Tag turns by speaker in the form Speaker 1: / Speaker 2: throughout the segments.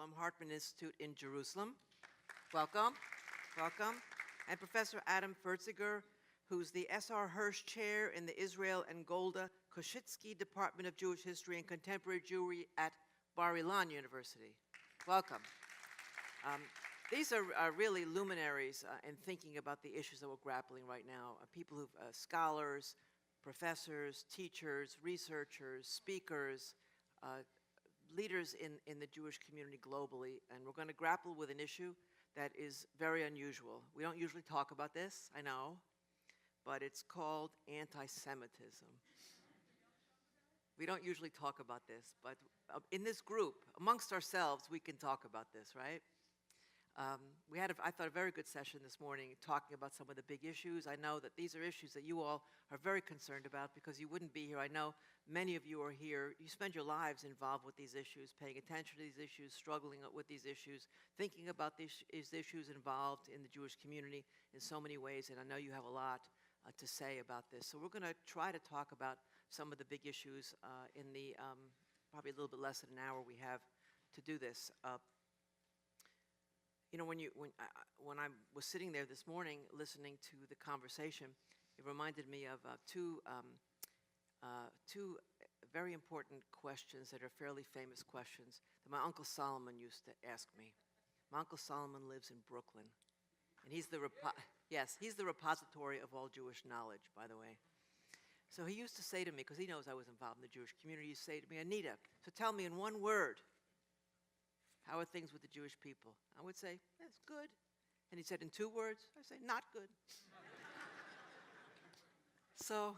Speaker 1: from Hartman Institute in Jerusalem. Welcome, welcome. And Professor Adam Ferziger, who's the S.R. Hirsch Chair in the Israel and Golda Koschitzky Department of Jewish History and Contemporary Jewry at Ilan University. Welcome. These are really luminaries in thinking about the issues that we're grappling right now. People who, scholars, professors, teachers, researchers, speakers, leaders in the Jewish community globally, and we're going to grapple with an issue that is very unusual. We don't usually talk about this, I know, but it's called anti-Semitism. We don't usually talk about this, but in this group, amongst ourselves, we can talk about this, right? We had, I thought, a very good session this morning talking about some of the big issues. I know that these are issues that you all are very concerned about because you wouldn't be here. I know many of you are here. You spend your lives involved with these issues, paying attention to these issues, struggling with these issues, thinking about these issues involved in the Jewish community in so many ways, and I know you have a lot to say about this. So we're going to try to talk about some of the big issues in the probably a little bit less than an hour we have to do this. You know, when I was sitting there this morning listening to the conversation, it reminded me of two very important questions that are fairly famous questions that my Uncle Solomon used to ask me. My Uncle Solomon lives in Brooklyn, and he's the repository of all Jewish knowledge, by the way. So he used to say to me, because he knows I was involved in the Jewish community, he used to say to me, Anita, so tell me in one word, how are things with the Jewish people? I would say, that's good. And he said, in 2 words? I say, not good. So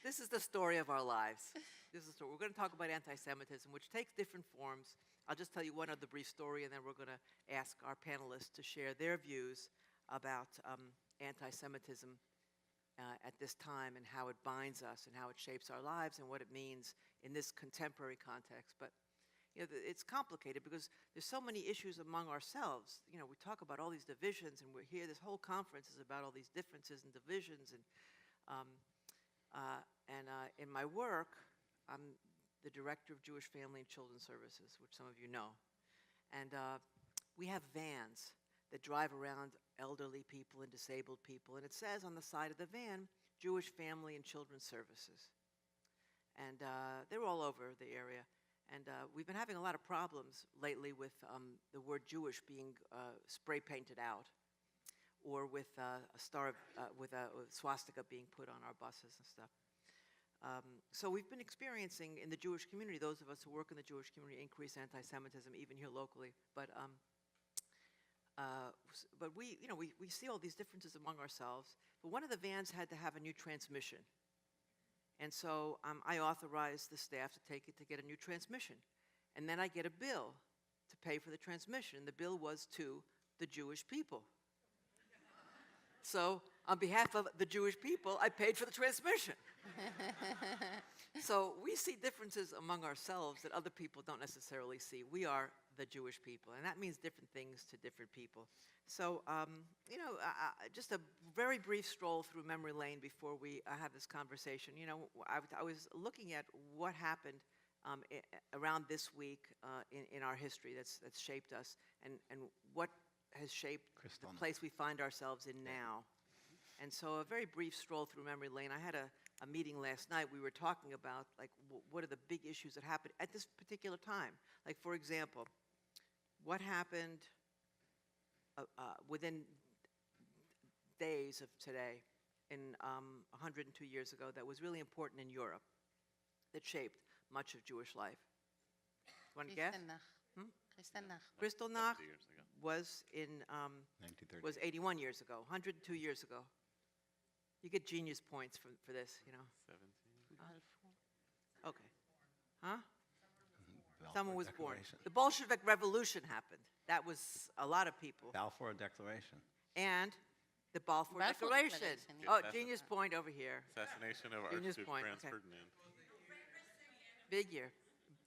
Speaker 1: this is the story of our lives. This is the story. We're going to talk about anti-Semitism, which takes different forms. I'll just tell you one other brief story, and then we're going to ask our panelists to share their views about anti-Semitism at this time and how it binds us and how it shapes our lives and what it means in this contemporary context. But you know, it's complicated because there's so many issues among ourselves. You know, we talk about all these divisions, and we're here. This whole conference is about all these differences and divisions. And in my work, I'm the director of Jewish Family and Children's Services, which some of you know. And we have vans that drive around elderly people and disabled people, and it says on the side of the van, Jewish Family and Children's Services. And they're all over the area. And we've been having a lot of problems lately with the word Jewish being spray painted out, or with a star, with a swastika being put on our buses and stuff. So we've been experiencing in the Jewish community, those of us who work in the Jewish community, increased anti-Semitism even here locally. But we, you know, we see all these differences among ourselves. But one of the vans had to have a new transmission. And so I authorized the staff to take it to get a new transmission. And then I get a bill to pay for the transmission. The bill was to the Jewish people. So on behalf of the Jewish people, I paid for the transmission. So we see differences among ourselves that other people don't necessarily see. We are the Jewish people, and that means different things to different people. So, you know, just a very brief stroll through memory lane before we have this conversation. You know, I was looking at what happened around this week in our history that's shaped us, and what has shaped the place we find ourselves in now. And so a very brief stroll through memory lane. I had a meeting last night. We were talking about, like, what are the big issues that happened at this particular time? Like, for example, what happened within days of today in 102 years ago that was really important in Europe, that shaped much of Jewish life? Want to guess? Kristallnacht was in 81 years ago, 102 years ago. You get genius points for this, you know. 17. Okay. Huh? Someone was born. The Bolshevik Revolution happened. That was a lot of people.
Speaker 2: Balfour Declaration.
Speaker 1: And the Balfour Declaration. Oh, genius point over here.
Speaker 3: Assassination of Archduke Franz Ferdinand.
Speaker 1: Big year.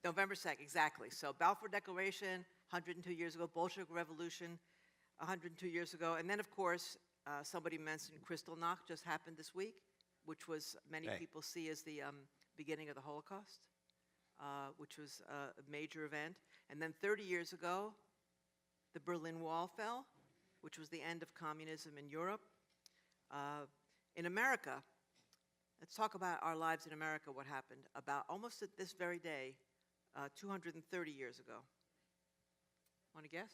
Speaker 1: November 2nd, exactly. So Balfour Declaration, 102 years ago. Bolshevik Revolution, 102 years ago. And then, of course, somebody mentioned Kristallnacht just happened this week, which was many people see as the beginning of the Holocaust, which was a major event. And then 30 years ago, the Berlin Wall fell, which was the end of communism in Europe. In America, let's talk about our lives in America, what happened about almost at this very day, 230 years ago. Want to guess?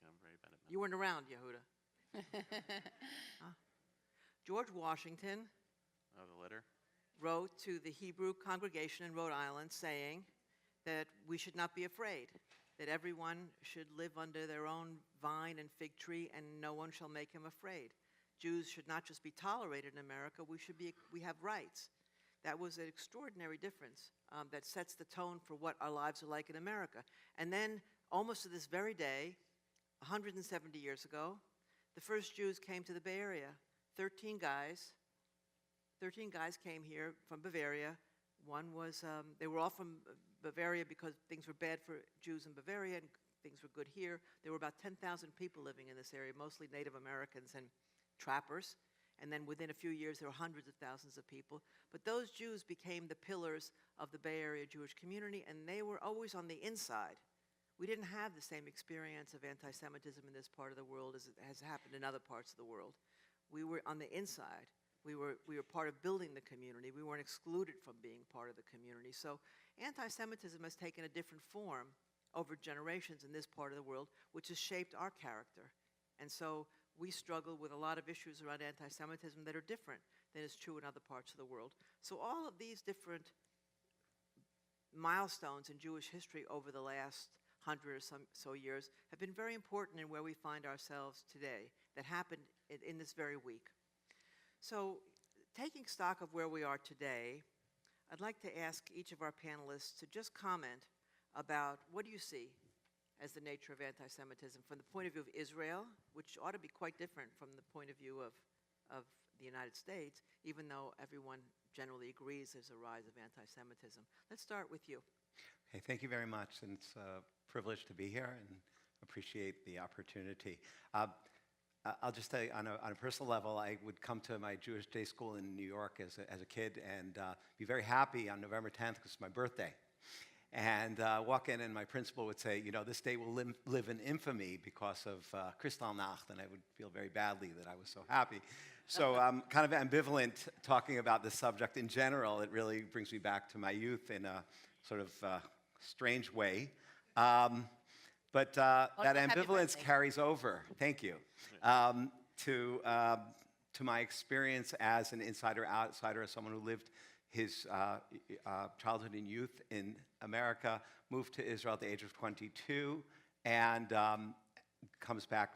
Speaker 3: I'm very bad at math.
Speaker 1: You weren't around, Yehuda. George Washington
Speaker 3: The letter?
Speaker 1: wrote to the Hebrew congregation in Rhode Island saying that we should not be afraid, that everyone should live under their own vine and fig tree, and no one shall make him afraid. Jews should not just be tolerated in America, we have rights. That was an extraordinary difference that sets the tone for what our lives are like in America. And then, almost to this very day, 170 years ago, the first Jews came to the Bay Area. 13 guys came here from Bavaria. One was, they were all from Bavaria because things were bad for Jews in Bavaria and things were good here. There were about 10,000 people living in this area, mostly Native Americans and trappers. And then within a few years, there were hundreds of thousands of people. But those Jews became the pillars of the Bay Area Jewish community, and they were always on the inside. We didn't have the same experience of anti-Semitism in this part of the world as it has happened in other parts of the world. We were on the inside. We were part of building the community. We weren't excluded from being part of the community. So anti-Semitism has taken a different form over generations in this part of the world, which has shaped our character. And so we struggle with a lot of issues around anti-Semitism that are different than is true in other parts of the world. So all of these different milestones in Jewish history over the last 100 or so years have been very important in where we find ourselves today, that happened in this very week. So taking stock of where we are today, I'd like to ask each of our panelists to just comment about what do you see as the nature of anti-Semitism from the point of view of Israel, which ought to be quite different from the point of view of the United States, even though everyone generally agrees there's a rise of anti-Semitism. Let's start with you.
Speaker 2: Okay, thank you very much, and it's a privilege to be here and appreciate the opportunity. I'll just say, on a personal level, I would come to my Jewish day school in New York as a kid and be very happy on November 10th because it's my birthday. And walk in and my principal would say, you know, this day will live in infamy because of Kristallnacht, and I would feel very badly that I was so happy. So I'm kind of ambivalent talking about this subject in general. It really brings me back to my youth in a sort of strange way. But that ambivalence carries over, thank you, to my experience as an insider-outsider, as someone who lived his childhood and youth in America, moved to Israel at the age of 22, and comes back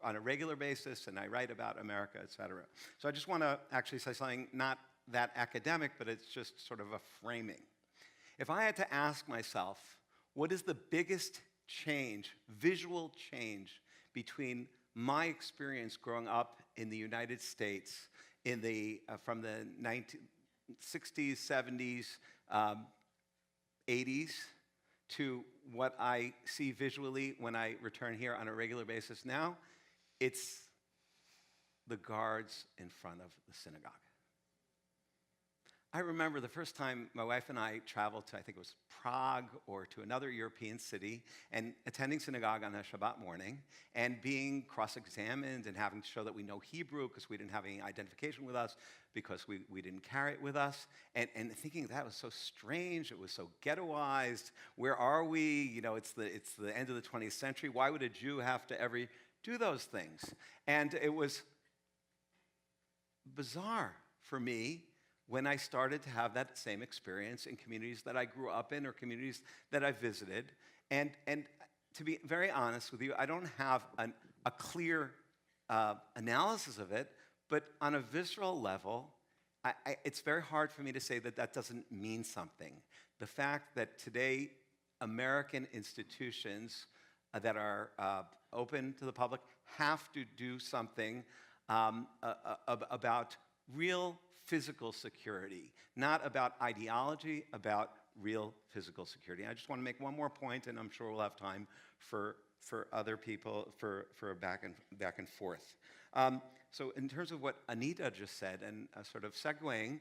Speaker 2: on a regular basis, and I write about America, et cetera. So I just want to actually say something not that academic, but it's just sort of a framing. If I had to ask myself, what is the biggest change, visual change, between my experience growing up in the United States in from the 60s, 70s, 80s to what I see visually when I return here on a regular basis now? It's the guards in front of the synagogue. I remember the first time my wife and I traveled to, I think it was Prague or to another European city, and attending synagogue on a Shabbat morning and being cross-examined and having to show that we know Hebrew because we didn't have any identification with us, because we didn't carry it with us, and thinking that was so strange, it was so ghettoized. Where are we? You know, it's the end of the 20th century. Why would a Jew have to ever do those things? And it was bizarre for me when I started to have that same experience in communities that I grew up in or communities that I visited. And to be very honest with you, I don't have a clear analysis of it, but on a visceral level, it's very hard for me to say that that doesn't mean something. The fact that today American institutions that are open to the public have to do something about real physical security, not about ideology, about real physical security. I just want to make one more point, and I'm sure we'll have time for other people for a back and forth. So in terms of what Anita just said, and sort of segueing,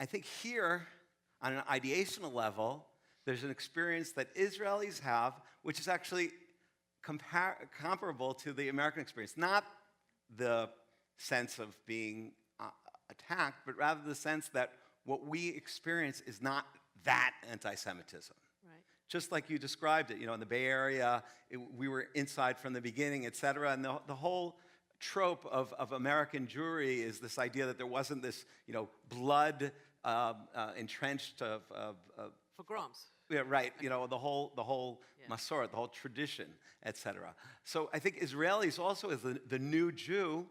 Speaker 2: I think here, on an ideational level, there's an experience that Israelis have, which is actually comparable to the American experience. Not the sense of being attacked, but rather the sense that what we experience is not that anti-Semitism.
Speaker 1: Right.
Speaker 2: Just like you described it, in the Bay Area, we were inside from the beginning, et cetera, and the whole trope of American Jewry is this idea that there wasn't this, blood entrenched of
Speaker 1: Pogroms.
Speaker 2: yeah, right. The whole
Speaker 1: Yeah.
Speaker 2: Masorah, the whole tradition, etc. So I think Israelis also, as the new Jew,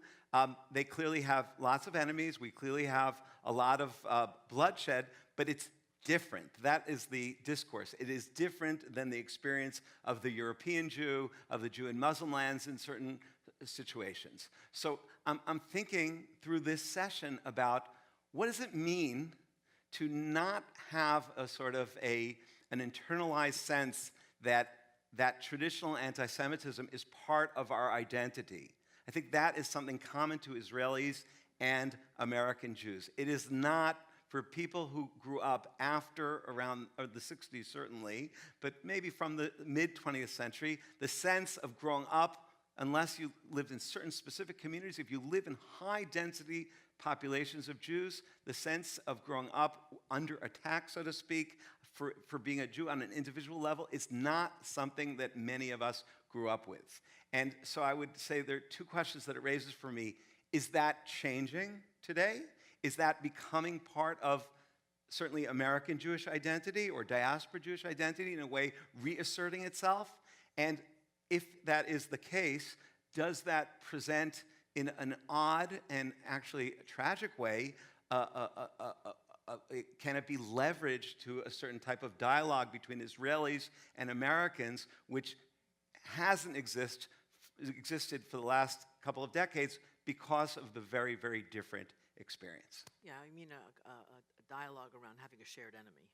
Speaker 2: they clearly have lots of enemies. We clearly have a lot of bloodshed, but it's different. That is the discourse. It is different than the experience of the European Jew, of the Jew in Muslim lands in certain situations. So I'm thinking through this session about what does it mean to not have a sort of an internalized sense that traditional anti-Semitism is part of our identity. I think that is something common to Israelis and American Jews. It is not for people who grew up after around the 60s certainly, but maybe from the mid-20th century, the sense of growing up, unless you lived in certain specific communities, if you live in high-density populations of Jews, the sense of growing up under attack, so to speak, for being a Jew on an individual level is not something that many of us grew up with. And so I would say there are two questions that it raises for me. Is that changing today? Is that becoming part of certainly American Jewish identity or diaspora Jewish identity in a way reasserting itself? And if that is the case, does that present in an odd and actually tragic way, can it be leveraged to a certain type of dialogue between Israelis and Americans, which hasn't existed for the last couple of decades because of the very, very different experience?
Speaker 1: Yeah, I mean a dialogue around having a shared enemy.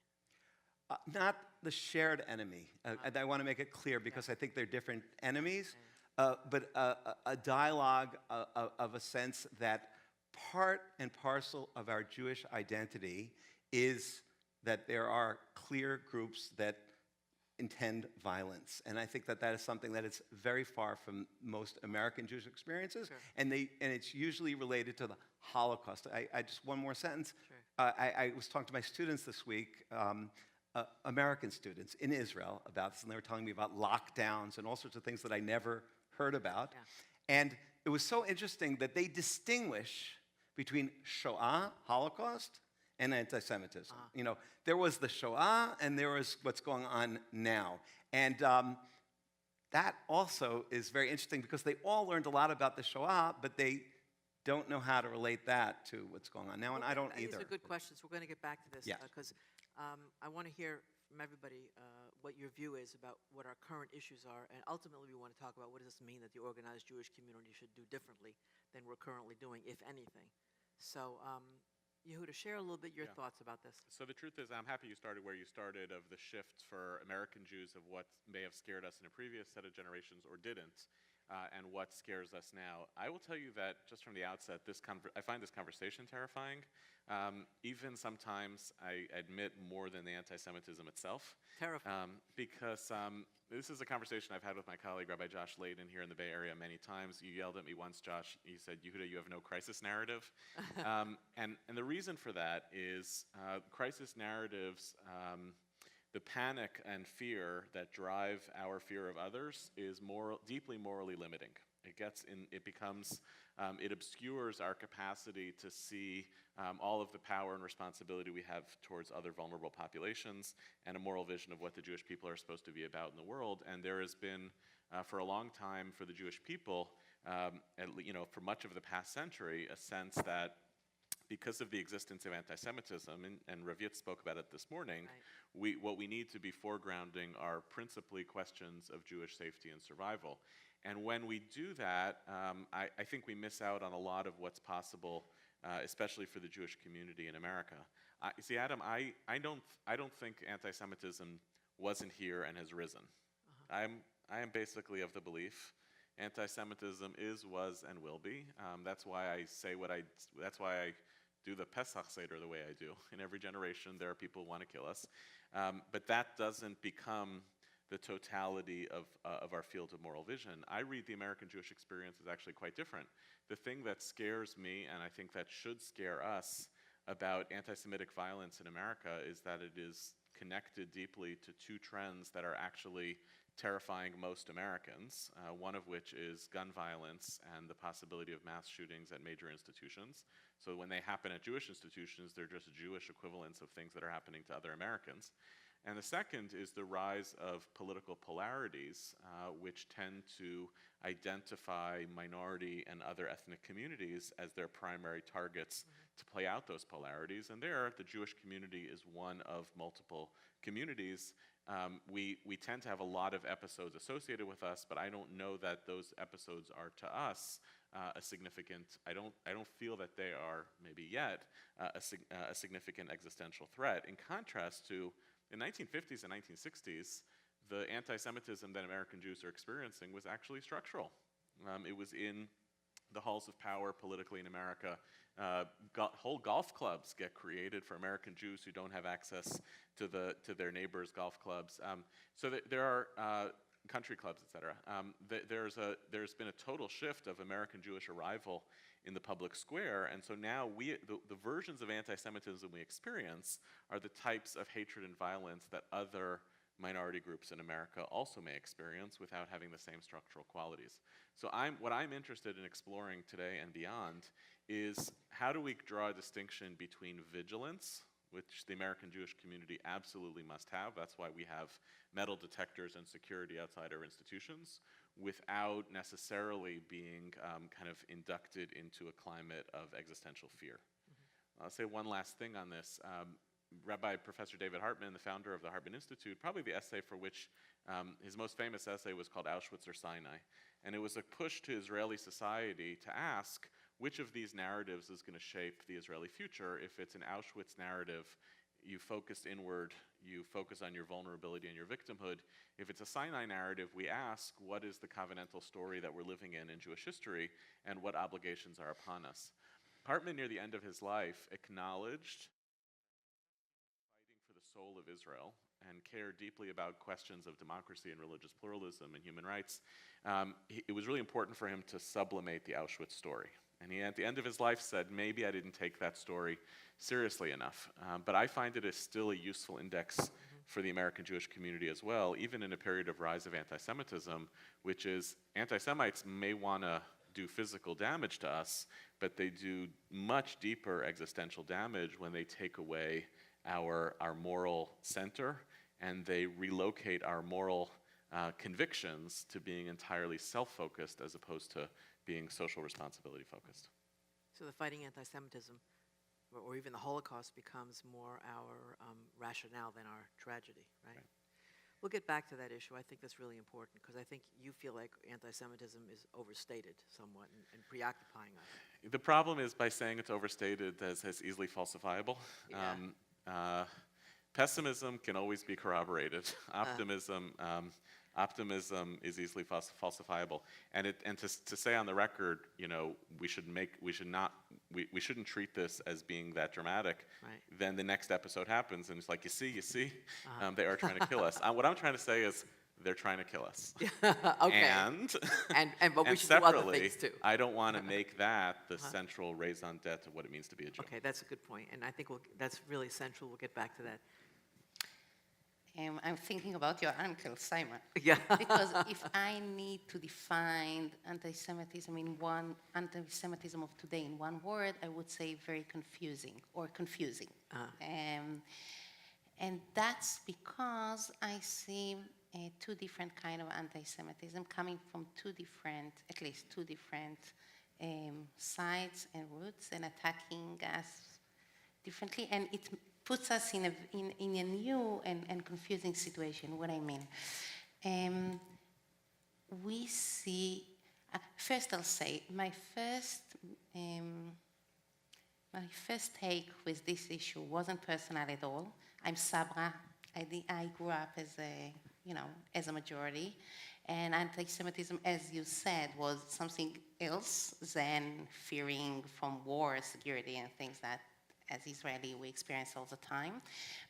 Speaker 2: Not the shared enemy. And I want to make it clear because I think they're different enemies, but a dialogue of a sense that part and parcel of our Jewish identity is that there are clear groups that intend violence. And I think that is something that is very far from most American Jewish experiences.
Speaker 1: Sure.
Speaker 2: And it's usually related to the Holocaust. I just one more sentence.
Speaker 1: Sure.
Speaker 2: I was talking to my students this week, American students in Israel about this, and they were telling me about lockdowns and all sorts of things that I never heard about.
Speaker 1: Yeah.
Speaker 2: And it was so interesting that they distinguish between Shoah, Holocaust, and anti-Semitism. There was the Shoah, and there was what's going on now. And that also is very interesting because they all learned a lot about the Shoah, but they don't know how to relate that to what's going on now, and I don't either.
Speaker 1: These are good questions. We're going to get back to this
Speaker 2: Yes.
Speaker 1: because I want to hear from everybody what your view is about what our current issues are, and ultimately we want to talk about what does this mean that the organized Jewish community should do differently than we're currently doing, if anything. So, Yehuda, share a little bit your thoughts about this.
Speaker 3: So the truth is, I'm happy you started where you started, of the shift for American Jews of what may have scared us in a previous set of generations or didn't, and what scares us now. I will tell you that just from the outset, I find this conversation terrifying. Even sometimes, I admit, more than the anti-Semitism itself.
Speaker 1: Terrifying.
Speaker 3: Because this is a conversation I've had with my colleague, Rabbi Josh Layden, here in the Bay Area many times. You yelled at me once, Josh. You said, Yehuda, you have no crisis narrative. And the reason for that is crisis narratives, the panic and fear that drive our fear of others is deeply morally limiting. It obscures our capacity to see all of the power and responsibility we have towards other vulnerable populations and a moral vision of what the Jewish people are supposed to be about in the world. And there has been, for a long time, for the Jewish people, for much of the past century, a sense that because of the existence of anti-Semitism, and Rav Yitz spoke about it this morning,
Speaker 1: right.
Speaker 3: What we need to be foregrounding are principally questions of Jewish safety and survival. And when we do that, I think we miss out on a lot of what's possible, especially for the Jewish community in America. See, Adam, I don't think anti-Semitism wasn't here and has risen. I am basically of the belief anti-Semitism is, was, and will be. That's why I say that's why I do the Pesach Seder the way I do. In every generation, there are people who want to kill us. But that doesn't become the totality of our field of moral vision. I read the American Jewish experience as actually quite different. The thing that scares me, and I think that should scare us about anti-Semitic violence in America, is that it is connected deeply to two trends that are actually terrifying most Americans, one of which is gun violence and the possibility of mass shootings at major institutions. So when they happen at Jewish institutions, they're just Jewish equivalents of things that are happening to other Americans. And the second is the rise of political polarities, which tend to identify minority and other ethnic communities as their primary targets to play out those polarities. And there, the Jewish community is one of multiple communities. We tend to have a lot of episodes associated with us, but I don't know that those episodes are to us a significant, I don't feel that they are, maybe yet, a significant existential threat. In contrast to, in 1950s and 1960s, the anti-Semitism that American Jews are experiencing was actually structural. It was in the halls of power politically in America. Whole golf clubs get created for American Jews who don't have access to their neighbors' golf clubs. So there are country clubs, et cetera. There's been a total shift of American Jewish arrival in the public square, and so now the versions of anti-Semitism we experience are the types of hatred and violence that other minority groups in America also may experience without having the same structural qualities. So what I'm interested in exploring today and beyond is how do we draw a distinction between vigilance, which the American Jewish community absolutely must have. That's why we have metal detectors and security outside our institutions, without necessarily being kind of inducted into a climate of existential fear. I'll say one last thing on this. Rabbi Professor David Hartman, the founder of the Hartman Institute, probably the essay for which his most famous essay was called Auschwitz or Sinai. And it was a push to Israeli society to ask which of these narratives is going to shape the Israeli future. If it's an Auschwitz narrative, you focus inward, you focus on your vulnerability and your victimhood. If it's a Sinai narrative, we ask, what is the covenantal story that we're living in Jewish history, and what obligations are upon us? Hartman, near the end of his life, acknowledged fighting for the soul of Israel and cared deeply about questions of democracy and religious pluralism and human rights. It was really important for him to sublimate the Auschwitz story. And he, at the end of his life, said, maybe I didn't take that story seriously enough. But I find it is still a useful index for the American Jewish community as well, even in a period of rise of anti-Semitism, which is anti-Semites may want to do physical damage to us, but they do much deeper existential damage when they take away our moral center, and they relocate our moral convictions to being entirely self-focused as opposed to being social responsibility focused.
Speaker 1: So the fighting anti-Semitism, or even the Holocaust, becomes more our rationale than our tragedy, right? We'll get back to that issue. I think that's really important, because I think you feel like anti-Semitism is overstated somewhat and preoccupying us.
Speaker 3: The problem is, by saying it's overstated, as easily falsifiable.
Speaker 1: Yeah.
Speaker 3: Pessimism can always be corroborated. Optimism is easily falsifiable, and to say on the record, we shouldn't treat this as being that dramatic.
Speaker 1: Right.
Speaker 3: Then the next episode happens, and it's like, you see, they are trying to kill us. What I'm trying to say is, they're trying to kill us.
Speaker 1: Okay. But we should do other things too.
Speaker 3: I don't want to make that the central raison d'etre of what it means to be a Jew.
Speaker 1: Okay, that's a good point, and I think that's really central. We'll get back to that.
Speaker 4: I'm thinking about your uncle, Simon.
Speaker 1: Yeah.
Speaker 4: Because if I need to define anti-Semitism anti-Semitism of today in one word, I would say very confusing. And that's because I see two different kind of anti-Semitism coming from at least two different sides and roots, and attacking us differently. And it puts us in a new and confusing situation. What I mean, we see. First, I'll say my first take with this issue wasn't personal at all. I'm Sabra. I grew up as a majority, and anti-Semitism, as you said, was something else than fearing from war, security, and things that as Israeli we experience all the time.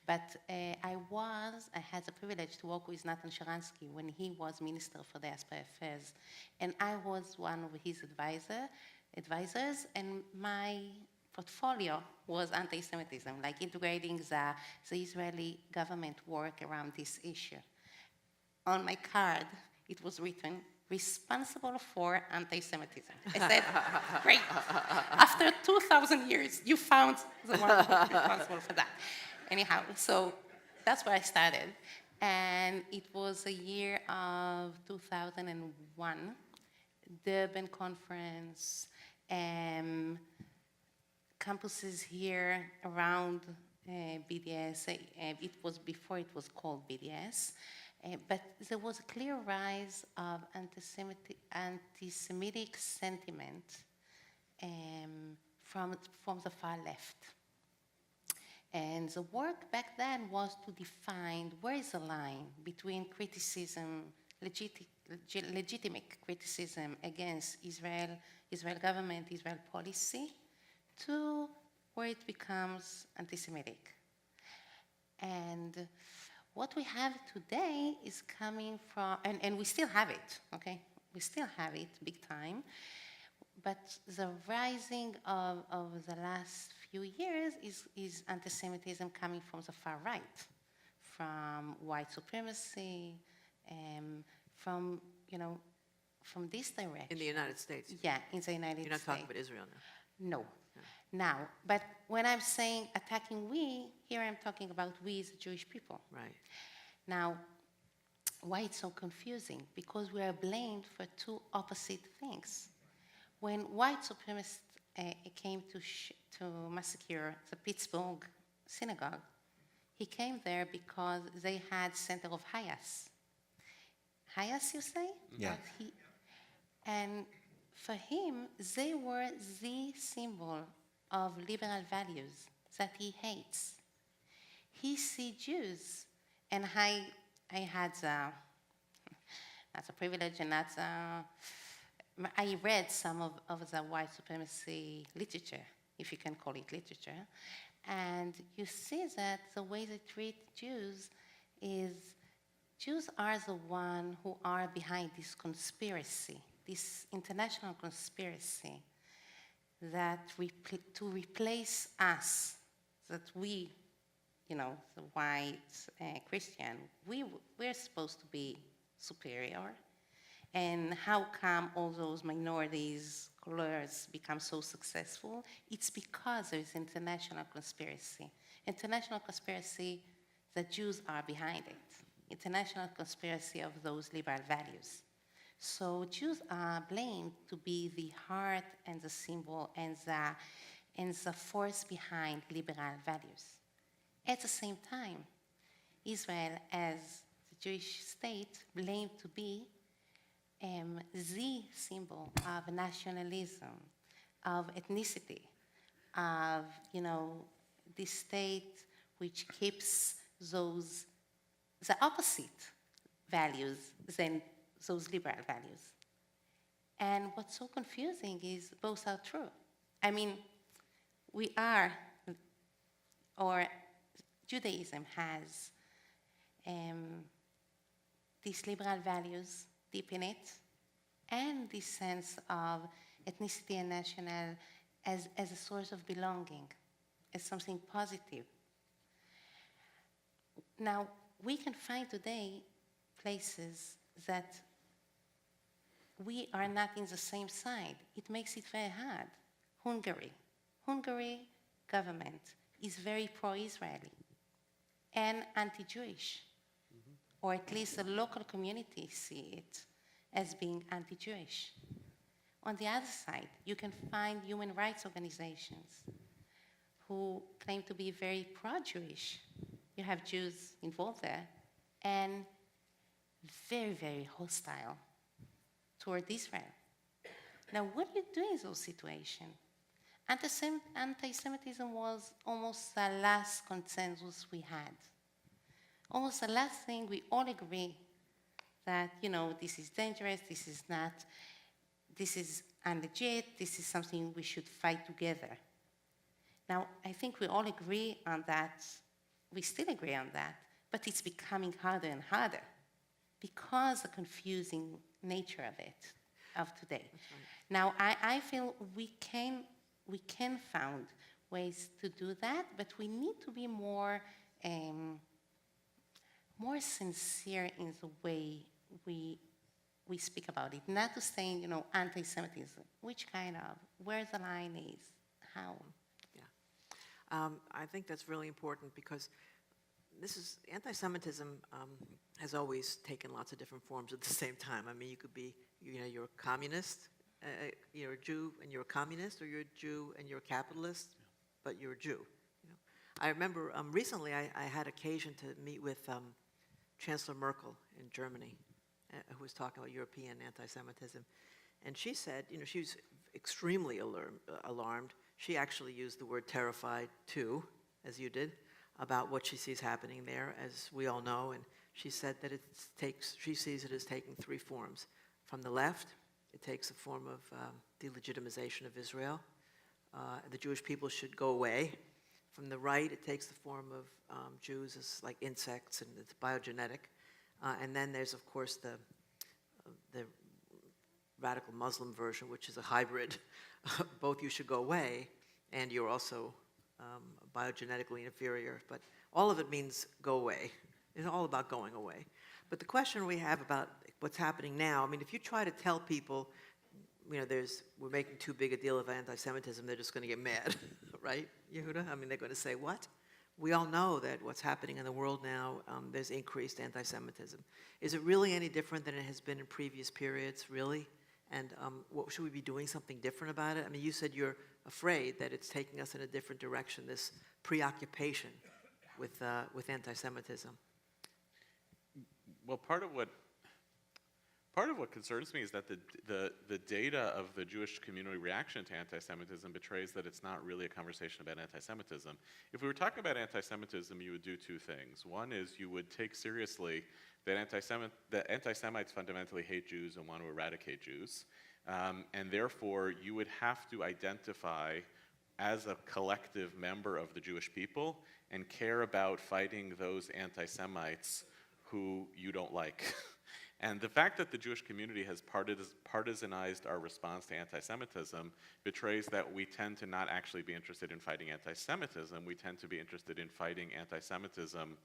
Speaker 4: But I had the privilege to work with Nathan Sharansky when he was Minister for Diaspora Affairs, and I was one of his advisors, and my portfolio was anti-Semitism, like integrating the Israeli government work around this issue. On my card, it was written, responsible for anti-Semitism. I said, great. After 2,000 years, you found the one responsible for that. Anyhow, so that's where I started. And it was a year of 2001, Durban conference, campuses here around BDS. It was before it was called BDS. But there was a clear rise of anti-Semitic sentiment from the far left. And the work back then was to define where is the line between criticism, legitimate criticism against Israel government, Israel policy, to where it becomes anti-Semitic. And what we have today is coming from, and we still have it, okay? We still have it big time, but the rising of the last few years is anti-Semitism coming from the far right, from white supremacy, from this direction.
Speaker 1: In the United States?
Speaker 4: Yeah, in the United States.
Speaker 1: You're not talking about Israel now?
Speaker 4: No. Now, but when I'm saying attacking we, here I'm talking about we as Jewish people.
Speaker 1: Right.
Speaker 4: Now, why it's so confusing? Because we are blamed for two opposite things. When white supremacists came to massacre the Pittsburgh synagogue, he came there because they had center of Hayas. Hayas, you say?
Speaker 2: Yeah.
Speaker 4: And for him, they were the symbol of liberal values that he hates. He sees Jews, and I had that's a privilege, and I read some of the white supremacy literature, if you can call it literature, and you see that the way they treat Jews is Jews are the one who are behind this conspiracy, this international conspiracy that to replace us, that we, the white Christian, we're supposed to be superior. And how come all those minorities, colors become so successful? It's because there's international conspiracy. International conspiracy, the Jews are behind it. International conspiracy of those liberal values. So Jews are blamed to be the heart and the symbol and the force behind liberal values. At the same time, Israel as the Jewish state blamed to be the symbol of nationalism, of ethnicity, of the state which keeps the opposite values than those liberal values. And what's so confusing is both are true. I mean, Judaism has these liberal values deep in it, and this sense of ethnicity and national as a source of belonging, as something positive. Now, we can find today places that we are not in the same side. It makes it very hard. Hungary government is very pro-Israeli and anti-Jewish, or at least the local community see it as being anti-Jewish. On the other side, you can find human rights organizations who claim to be very pro-Jewish. You have Jews involved there, and very, very hostile toward Israel. Now, what do you do in those situations? Anti-Semitism was almost the last consensus we had. Almost the last thing we all agree that, this is dangerous, this is not, this is unlegit, this is something we should fight together. Now, I think we all agree on that. We still agree on that, but it's becoming harder and harder because the confusing nature of it, of today. Now, I feel we can find ways to do that, but we need to be more sincere in the way we speak about it. Not to say, anti-Semitism, which kind of, where the line is, how.
Speaker 1: I think that's really important because anti-Semitism has always taken lots of different forms at the same time. I mean, you could be, you're a communist, you're a Jew and you're a communist, or you're a Jew and you're a capitalist, but you're a Jew. I remember recently I had occasion to meet with Chancellor Merkel in Germany, who was talking about European anti-Semitism. And she said, she was extremely alarmed. She actually used the word terrified too, as you did, about what she sees happening there, as we all know. And she said that she sees it as taking three forms. From the left, it takes a form of delegitimization of Israel. The Jewish people should go away. From the right, it takes the form of Jews as like insects, and it's biogenetic. And then there's, of course, the radical Muslim version, which is a hybrid. Both you should go away, and you're also biogenetically inferior. But all of it means go away. It's all about going away. But the question we have about what's happening now, I mean, if you try to tell people, we're making too big a deal of anti-Semitism, they're just going to get mad, right, Yehuda? I mean, they're going to say, what? We all know that what's happening in the world now, there's increased anti-Semitism. Is it really any different than it has been in previous periods, really? And what should we be doing something different about it? I mean, you said you're afraid that it's taking us in a different direction, this preoccupation with anti-Semitism.
Speaker 3: Well, part of what concerns me is that the data of the Jewish community reaction to anti-Semitism betrays that it's not really a conversation about anti-Semitism. If we were talking about anti-Semitism, you would do two things. One is you would take seriously that anti-Semites fundamentally hate Jews and want to eradicate Jews, and therefore you would have to identify as a collective member of the Jewish people and care about fighting those anti-Semites who you don't like. And the fact that the Jewish community has partisanized our response to anti-Semitism betrays that we tend to not actually be interested in fighting anti-Semitism. We tend to be interested in fighting anti-Semitism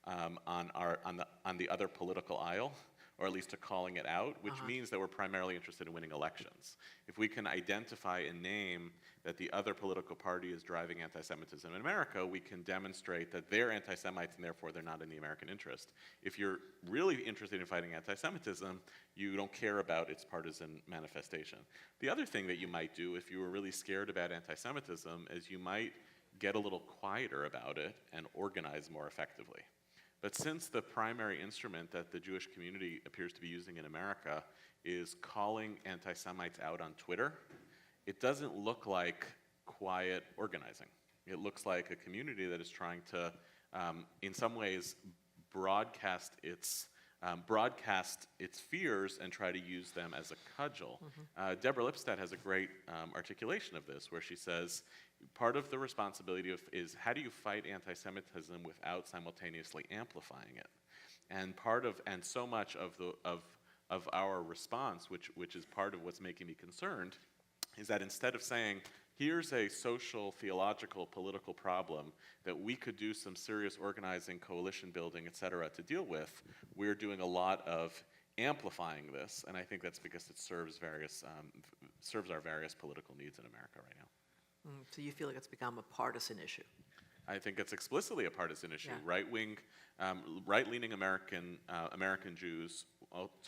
Speaker 3: on the other political aisle, or at least to calling it out, which means that we're primarily interested in winning elections. If we can identify and name that the other political party is driving anti-Semitism in America, we can demonstrate that they're anti-Semites and therefore they're not in the American interest. If you're really interested in fighting anti-Semitism, you don't care about its partisan manifestation. The other thing that you might do if you were really scared about anti-Semitism is you might get a little quieter about it and organize more effectively. But since the primary instrument that the Jewish community appears to be using in America is calling anti-Semites out on Twitter, it doesn't look like quiet organizing. It looks like a community that is trying to, in some ways, broadcast its fears and try to use them as a cudgel. Deborah Lipstadt has a great articulation of this, where she says, part of the responsibility is how do you fight anti-Semitism without simultaneously amplifying it? And so much of our response, which is part of what's making me concerned, is that instead of saying, here's a social, theological, political problem that we could do some serious organizing, coalition building, et cetera, to deal with, we're doing a lot of amplifying this, and I think that's because it serves our various political needs in America right now.
Speaker 1: So you feel like it's become a partisan issue?
Speaker 3: I think it's explicitly a partisan issue.
Speaker 1: Yeah.
Speaker 3: Right-leaning American Jews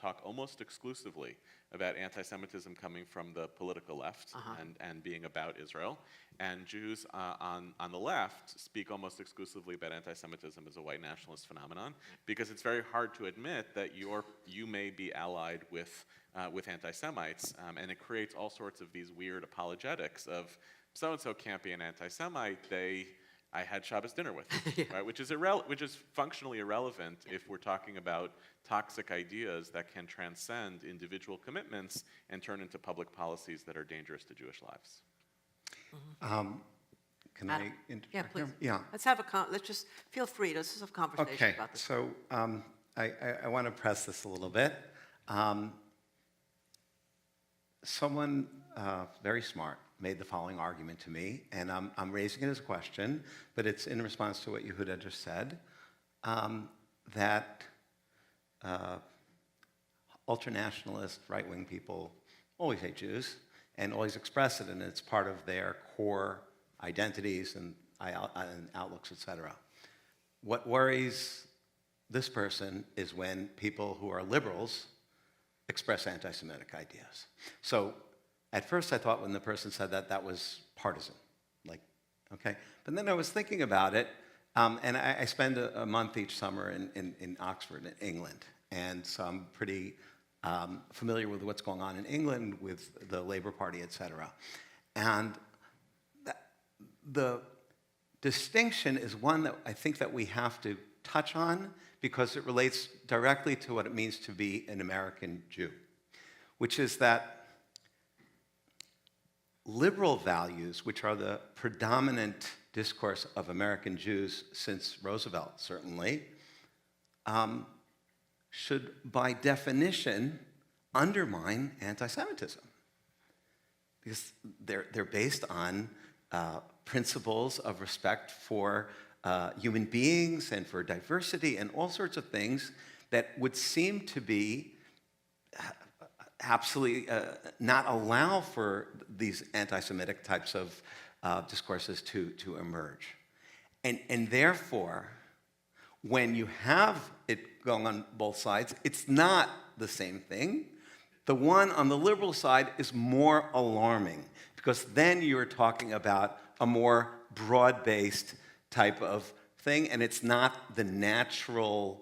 Speaker 3: talk almost exclusively about anti-Semitism coming from the political left and being about Israel. And Jews on the left speak almost exclusively about anti-Semitism as a white nationalist phenomenon, because it's very hard to admit that you may be allied with anti-Semites, and it creates all sorts of these weird apologetics of so-and-so can't be an anti-Semite, I had Shabbos dinner with them, yeah. Right? Which is functionally irrelevant if we're talking about toxic ideas that can transcend individual commitments and turn into public policies that are dangerous to Jewish lives.
Speaker 2: Can
Speaker 1: Adam.
Speaker 2: I interject
Speaker 1: Yeah, please.
Speaker 2: here? Yeah.
Speaker 1: Let's just feel free. Let's just have a conversation
Speaker 2: Okay,
Speaker 1: about this.
Speaker 2: so I want to press this a little bit. Someone very smart made the following argument to me, and I'm raising it as a question, but it's in response to what Yehuda just said, that ultranationalist right-wing people always hate Jews and always express it, and it's part of their core identities and outlooks, etc. What worries this person is when people who are liberals express anti-Semitic ideas. So at first I thought when the person said that, that was partisan, like, okay? But then I was thinking about it, and I spend a month each summer in Oxford, in England, and so I'm pretty familiar with what's going on in England with the Labour Party, et cetera. And the distinction is one that I think that we have to touch on because it relates directly to what it means to be an American Jew, which is that liberal values, which are the predominant discourse of American Jews since Roosevelt, certainly, should, by definition, undermine anti-Semitism. Because they're based on principles of respect for human beings and for diversity and all sorts of things that would seem to be absolutely not allow for these anti-Semitic types of discourses to emerge. And therefore, when you have it going on both sides, it's not the same thing. The one on the liberal side is more alarming because then you're talking about a more broad-based type of thing, and it's not the natural,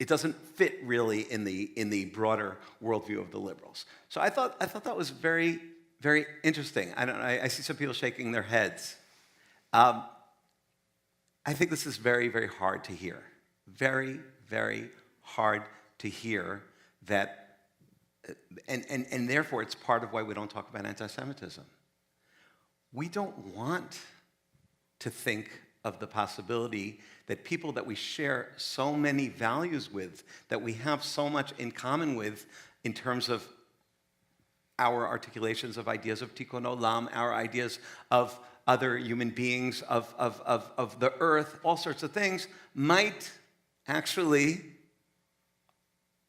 Speaker 2: it doesn't fit really in the broader worldview of the liberals. So I thought that was very, very interesting. I see some people shaking their heads. I think this is very, very hard to hear. Very, very hard to hear that, and therefore it's part of why we don't talk about anti-Semitism. We don't want to think of the possibility that people that we share so many values with, that we have so much in common with in terms of our articulations of ideas of tikkun olam, our ideas of other human beings, of the earth, all sorts of things, might actually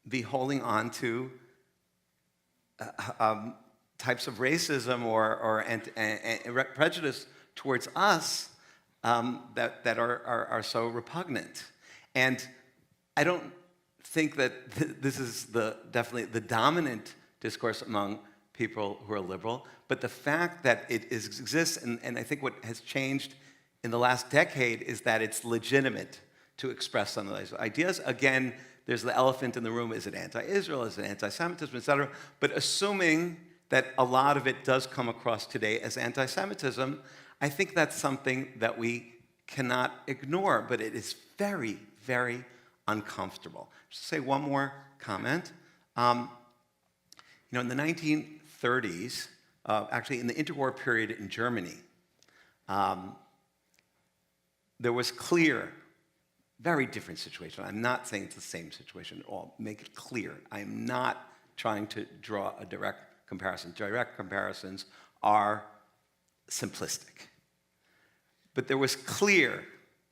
Speaker 2: be holding on to types of racism or prejudice towards us that are so repugnant. And I don't think that this is definitely the dominant discourse among people who are liberal, but the fact that it exists, and I think what has changed in the last decade is that it's legitimate to express some of those ideas. Again, there's the elephant in the room. Is it anti-Israel? Is it anti-Semitism, et cetera? But assuming that a lot of it does come across today as anti-Semitism, I think that's something that we cannot ignore, but it is very, very uncomfortable. Just say one more comment. In the 1930s, actually in the interwar period in Germany, there was clear, very different situation. I'm not saying it's the same situation at all. Make it clear. I am not trying to draw a direct comparison. Direct comparisons are simplistic. But there was clear,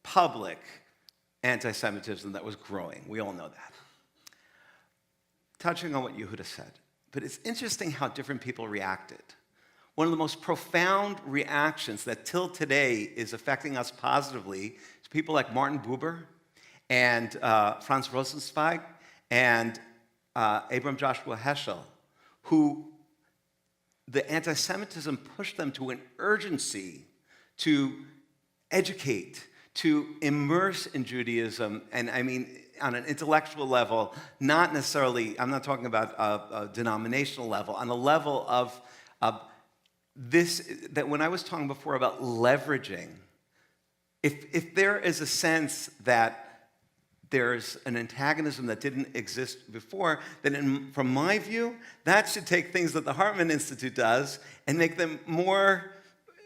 Speaker 2: public anti-Semitism that was growing. We all know that. Touching on what Yehuda said, but it's interesting how different people reacted. One of the most profound reactions that till today is affecting us positively is people like Martin Buber and Franz Rosenzweig and Abram Joshua Heschel, who the anti-Semitism pushed them to an urgency to educate, to immerse in Judaism, and I mean on an intellectual level, not necessarily, I'm not talking about a denominational level, on a level of this, that when I was talking before about leveraging, if there is a sense that there's an antagonism that didn't exist before, then from my view, that should take things that the Hartman Institute does and make them more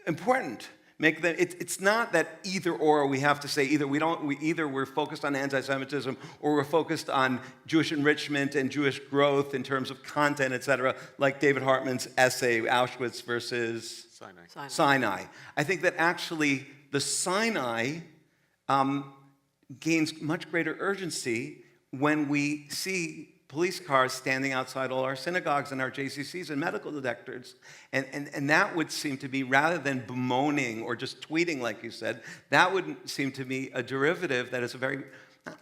Speaker 2: important. make them. It's not that either or. We have to say either we're focused on anti-Semitism or we're focused on Jewish enrichment and Jewish growth in terms of content, etc. Like David Hartman's essay, Auschwitz versus Sinai. I think that actually the Sinai gains much greater urgency when we see police cars standing outside all our synagogues and our JCCs and medical detectors. And that would seem to be, rather than bemoaning or just tweeting like you said, that would seem to me a derivative that is a very,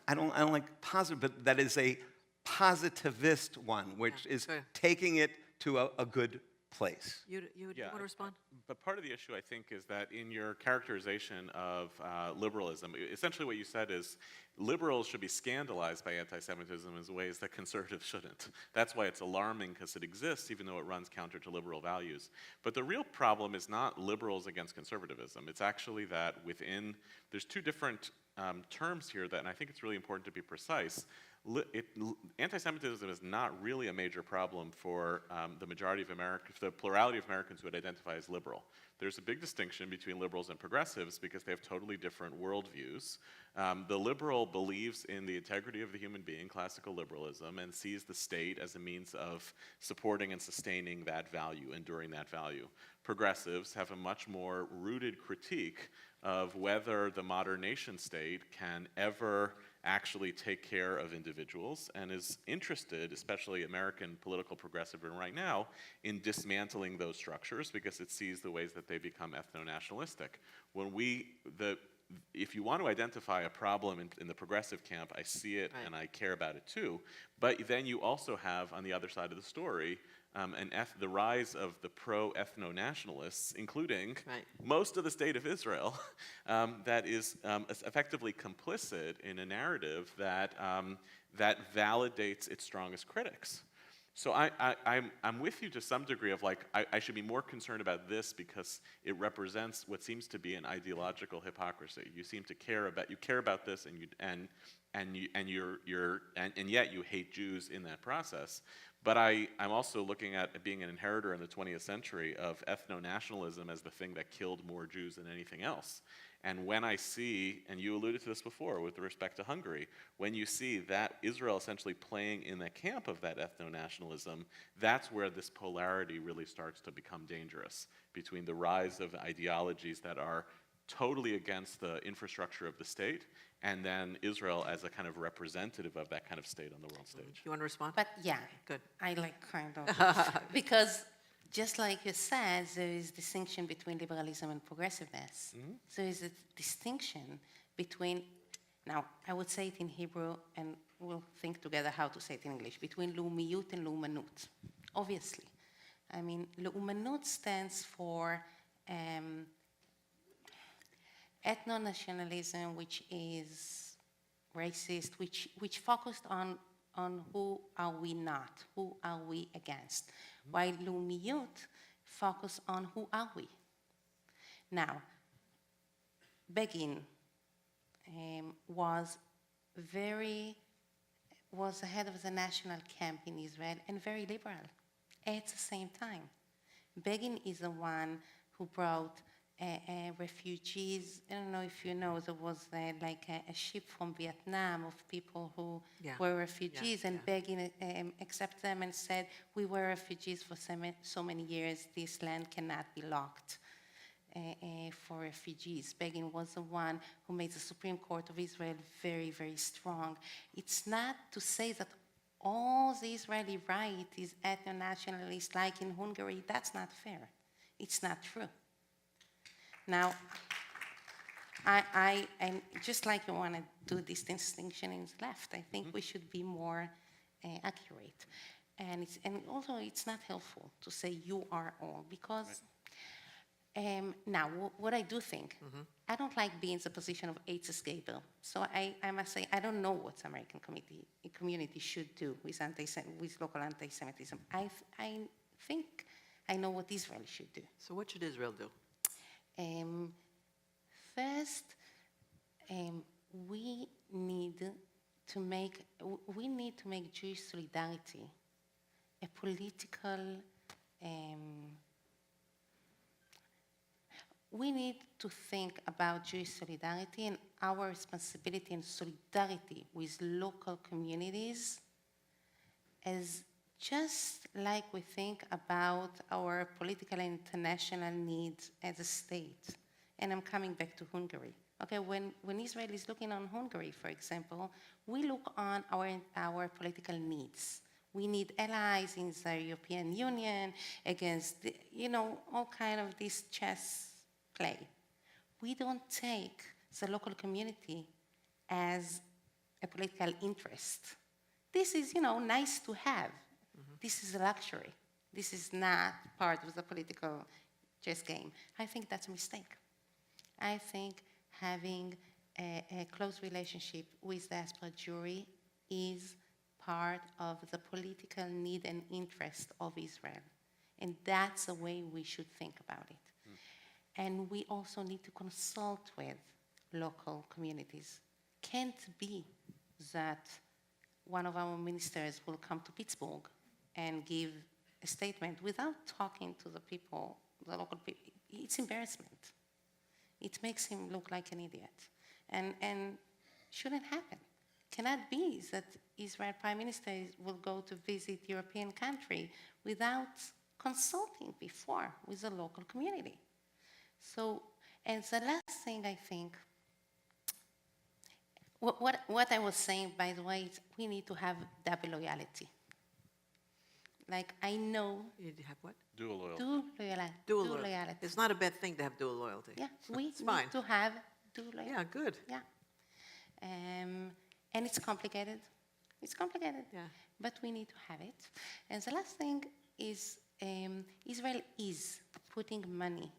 Speaker 2: I don't like positive, but that is a positivist one, which is taking it to a good place.
Speaker 1: You want to respond?
Speaker 3: But part of the issue, I think, is that in your characterization of liberalism, essentially what you said is liberals should be scandalized by anti-Semitism in ways that conservatives shouldn't. That's why it's alarming, because it exists, even though it runs counter to liberal values. But the real problem is not liberals against conservatism. It's actually that there's two different terms here, and I think it's really important to be precise. Anti-Semitism is not really a major problem for the majority of the plurality of Americans who would identify as liberal. There's a big distinction between liberals and progressives because they have totally different worldviews. The liberal believes in the integrity of the human being, classical liberalism, and sees the state as a means of supporting and sustaining that value, enduring that value. Progressives have a much more rooted critique of whether the modern nation state can ever actually take care of individuals, and is interested, especially American political progressivism right now, in dismantling those structures because it sees the ways that they become ethno-nationalistic. If you want to identify a problem in the progressive camp, I see it and I care about it too. But then you also have, on the other side of the story, the rise of the pro-ethno-nationalists, including most of the state of Israel, that is effectively complicit in a narrative that validates its strongest critics. So I'm with you to some degree of I should be more concerned about this because it represents what seems to be an ideological hypocrisy. You seem to care about this, and yet you hate Jews in that process. But I'm also looking at being an inheritor in the 20th century of ethno-nationalism as the thing that killed more Jews than anything else. And when I see, and you alluded to this before with respect to Hungary, when you see that Israel essentially playing in the camp of that ethno-nationalism, that's where this polarity really starts to become dangerous between the rise of ideologies that are totally against the infrastructure of the state, and then Israel as a kind of representative of that kind of state on the world stage.
Speaker 1: You want to respond?
Speaker 4: But yeah,
Speaker 1: Good.
Speaker 4: I kind of, because just like you said, there is distinction between liberalism and progressiveness. Mm-hmm. So there is a distinction between, now I would say it in Hebrew and we'll think together how to say it in English, between לאומיות and לאומנות, obviously. I mean, לאומנות stands for ethno-nationalism, which is racist, which focused on who are we not, who are we against, while לאומיות focus on who are we. Now, Begin was the head of the national camp in Israel and very liberal at the same time. Begin is the one who brought refugees. I don't know if you know, there was a ship from Vietnam of people who were refugees, and Begin accepted them and said, we were refugees for so many years, this land cannot be locked for refugees. Begin was the one who made the Supreme Court of Israel very, very strong. It's not to say that all the Israeli right is ethno-nationalist like in Hungary. That's not fair. It's not true. Now, and just like you want to do this distinction in the left, I think we should be more accurate. And also, it's not helpful to say you are all, because now, what I do think, I don't like being in the position of AIDS escaper. So I must say, I don't know what the American community should do with local anti-Semitism. I think I know what Israel should do.
Speaker 1: So what should Israel do?
Speaker 4: First, we need to make Jewish solidarity a political, we need to think about Jewish solidarity and our responsibility and solidarity with local communities as just like we think about our political and international needs as a state. And I'm coming back to Hungary. Okay, when Israel is looking on Hungary, for example, we look on our political needs. We need allies in the European Union against, all kind of this chess play. We don't take the local community as a political interest. This is, nice to have. This is a luxury. This is not part of the political chess game. I think that's a mistake. I think having a close relationship with diaspora Jewry is part of the political need and interest of Israel. And that's the way we should think about it. And we also need to consult with local communities. Can't be that one of our ministers will come to Pittsburgh and give a statement without talking to the people, the local people. It's embarrassment. It makes him look like an idiot. And shouldn't happen. Cannot be that Israel Prime Minister will go to visit European country without consulting before with the local community. So, and the last thing I think, what I was saying, by the way, is we need to have double loyalty. Like, I know...
Speaker 1: You have what?
Speaker 3: Dual loyalty.
Speaker 1: Dual loyalty. It's not a bad thing to have dual loyalty.
Speaker 4: Yeah, we
Speaker 1: It's
Speaker 4: need
Speaker 1: fine.
Speaker 4: to have dual loyalty.
Speaker 1: Yeah, good.
Speaker 4: Yeah. And it's complicated. It's complicated.
Speaker 1: Yeah.
Speaker 4: But we need to have it. And the last thing is Israel is putting money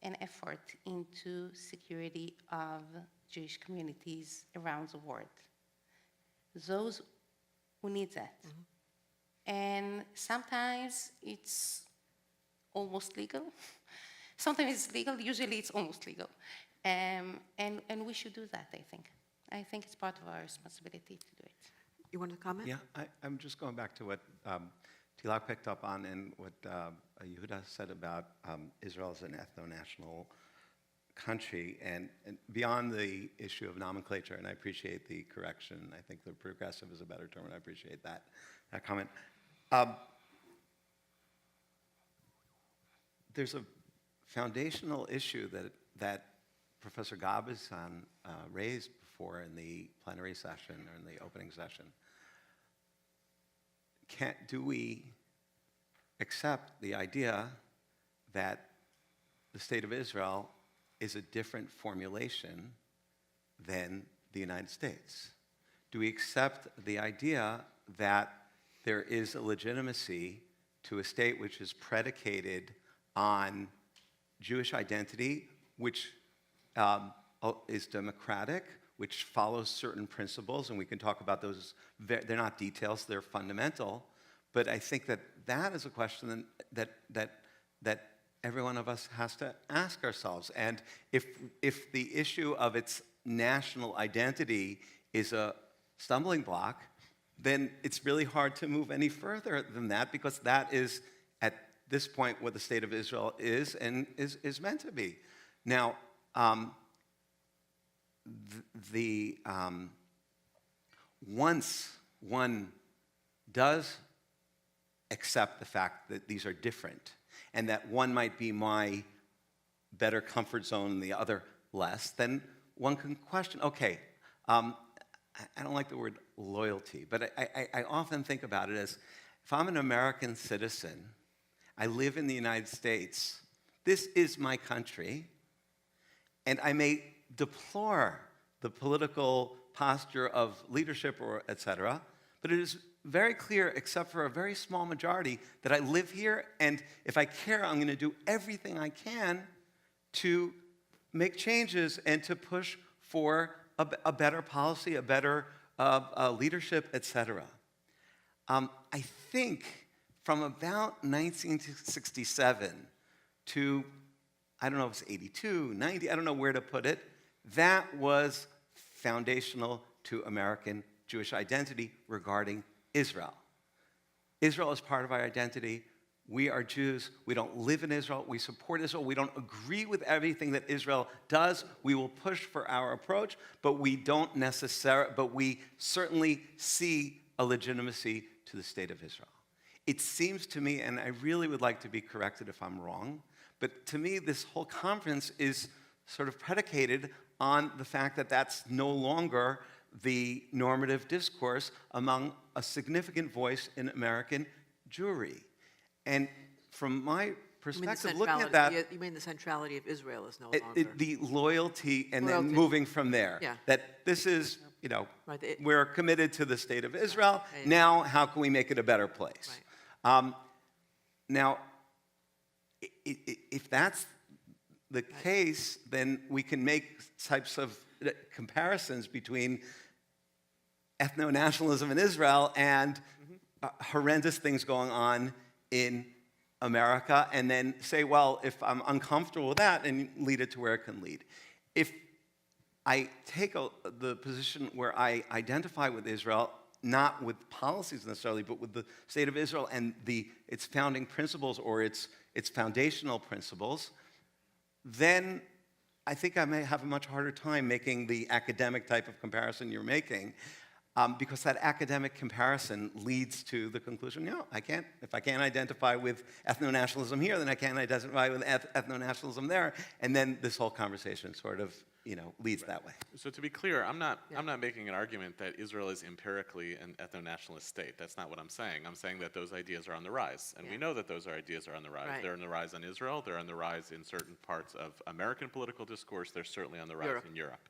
Speaker 4: and effort into security of Jewish communities around the world. Those who need that. And sometimes it's almost legal. Sometimes it's legal, usually it's almost legal. And we should do that, I think. I think it's part of our responsibility to do it.
Speaker 1: You want to comment?
Speaker 2: Yeah, I'm just going back to what Tehila picked up on and what Yehuda said about Israel as an ethno-national country, and beyond the issue of nomenclature, and I appreciate the correction. I think the progressive is a better term, and I appreciate that comment. There's a foundational issue that Professor Gabazan raised before in the plenary session or in the opening session. Do we accept the idea that the State of Israel is a different formulation than the United States? Do we accept the idea that there is a legitimacy to a state which is predicated on Jewish identity, which is democratic, which follows certain principles, and we can talk about those. They're not details, they're fundamental, but I think that is a question that every one of us has to ask ourselves. And if the issue of its national identity is a stumbling block, then it's really hard to move any further than that, because that is, at this point, what the State of Israel is and is meant to be. Now, once one does accept the fact that these are different, and that one might be my better comfort zone and the other less, then one can question, okay, I don't like the word loyalty, but I often think about it as, if I'm an American citizen, I live in the United States, this is my country, and I may deplore the political posture of leadership or et cetera, but it is very clear, except for a very small majority, that I live here, and if I care, I'm going to do everything I can to make changes and to push for a better policy, a better leadership, et cetera. I think from about 1967 to, I don't know if it's 82, 90, I don't know where to put it, that was foundational to American Jewish identity regarding Israel. Israel is part of our identity. We are Jews. We don't live in Israel. We support Israel. We don't agree with everything that Israel does. We will push for our approach, but we certainly see a legitimacy to the state of Israel. It seems to me, and I really would like to be corrected if I'm wrong, but to me, this whole conference is sort of predicated on the fact that that's no longer the normative discourse among a significant voice in American Jewry. And from my perspective, looking at that,
Speaker 1: you mean the centrality of Israel is no longer.
Speaker 2: The loyalty and then moving from there.
Speaker 1: Yeah.
Speaker 2: That this is,
Speaker 1: Right,
Speaker 2: we're committed to the state of Israel.
Speaker 1: Right.
Speaker 2: Now, how can we make it a better place?
Speaker 1: Right.
Speaker 2: Now, if that's the case, then we can make types of comparisons between ethno-nationalism in Israel and horrendous things going on in America, and then say, well, if I'm uncomfortable with that, and lead it to where it can lead. If I take the position where I identify with Israel, not with policies necessarily, but with the state of Israel and its founding principles or its foundational principles, then I think I may have a much harder time making the academic type of comparison you're making, because that academic comparison leads to the conclusion, no, if I can't identify with ethno-nationalism here, then I can't identify with ethno-nationalism there, and then this whole conversation sort of, leads that way.
Speaker 3: So to be clear, I'm not making an argument that Israel is empirically an ethno-nationalist state. That's not what I'm saying. I'm saying that those ideas are on the rise, and we know that those ideas are on the rise.
Speaker 1: Right.
Speaker 3: They're on the rise in Israel. They're on the rise in certain parts of American political discourse. They're certainly on the rise in Europe.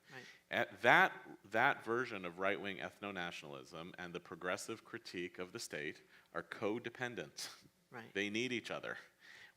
Speaker 1: Right.
Speaker 3: That version of right-wing ethno-nationalism and the progressive critique of the state are codependent.
Speaker 1: Right.
Speaker 3: They need each other.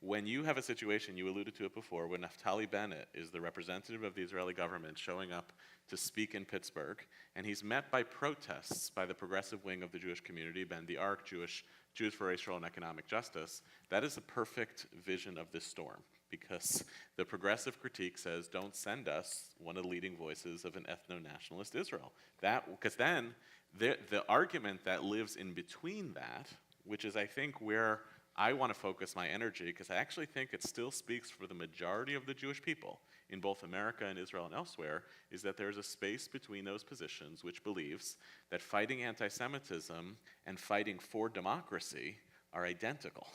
Speaker 3: When you have a situation, you alluded to it before, when Naftali Bennett is the representative of the Israeli government showing up to speak in Pittsburgh, and he's met by protests by the progressive wing of the Jewish community, Ben the Ark, Jews for Racial and Economic Justice, that is a perfect vision of this storm, because the progressive critique says, don't send us one of the leading voices of an ethno-nationalist Israel. Because then the argument that lives in between that, which is, I think, where I want to focus my energy, because I actually think it still speaks for the majority of the Jewish people in both America and Israel and elsewhere, is that there's a space between those positions which believes that fighting anti-Semitism and fighting for democracy are identical.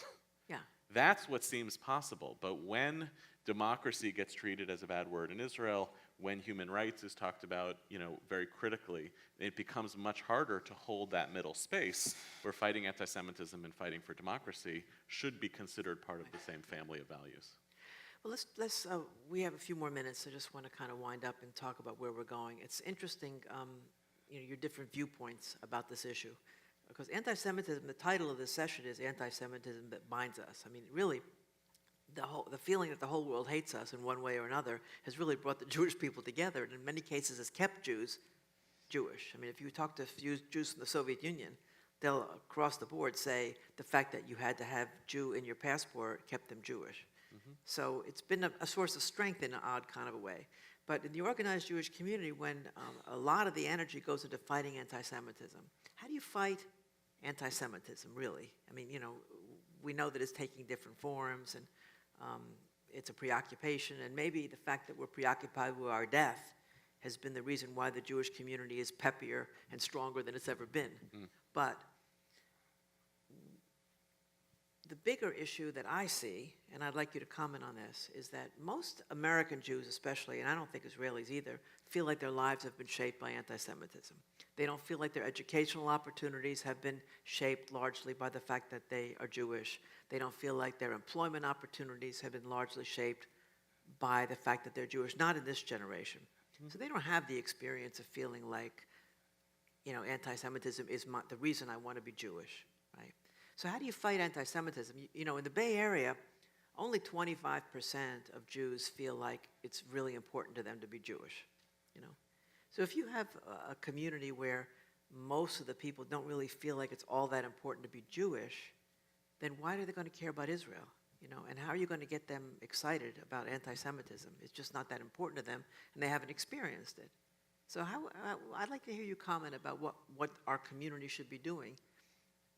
Speaker 1: Yeah.
Speaker 3: That's what seems possible. But when democracy gets treated as a bad word in Israel, when human rights is talked about, very critically, it becomes much harder to hold that middle space where fighting anti-Semitism and fighting for democracy should be considered part of the same family of values.
Speaker 1: Well, we have a few more minutes. I just want to kind of wind up and talk about where we're going. It's interesting, your different viewpoints about this issue, because anti-Semitism, the title of this session is Anti-Semitism That Binds Us. I mean, really, the feeling that the whole world hates us in one way or another has really brought the Jewish people together, and in many cases has kept Jews Jewish. I mean, if you talk to Jews from the Soviet Union, they'll across the board say the fact that you had to have Jew in your passport kept them Jewish. Mm-hmm. So it's been a source of strength in an odd kind of a way. But in the organized Jewish community, when a lot of the energy goes into fighting anti-Semitism, how do you fight anti-Semitism, really? I mean, we know that it's taking different forms, and it's a preoccupation, and maybe the fact that we're preoccupied with our death has been the reason why the Jewish community is peppier and stronger than it's ever been. Mm. But the bigger issue that I see, and I'd like you to comment on this, is that most American Jews especially, and I don't think Israelis either, feel like their lives have been shaped by anti-Semitism. They don't feel like their educational opportunities have been shaped largely by the fact that they are Jewish. They don't feel like their employment opportunities have been largely shaped by the fact that they're Jewish, not in this generation. Mm-hmm. So they don't have the experience of feeling like, anti-Semitism is the reason I want to be Jewish, right? So how do you fight anti-Semitism? In the Bay Area, only 25% of Jews feel like it's really important to them to be Jewish, So if you have a community where most of the people don't really feel like it's all that important to be Jewish, then why are they going to care about Israel? And how are you going to get them excited about anti-Semitism? It's just not that important to them, and they haven't experienced it. So I'd like to hear you comment about what our community should be doing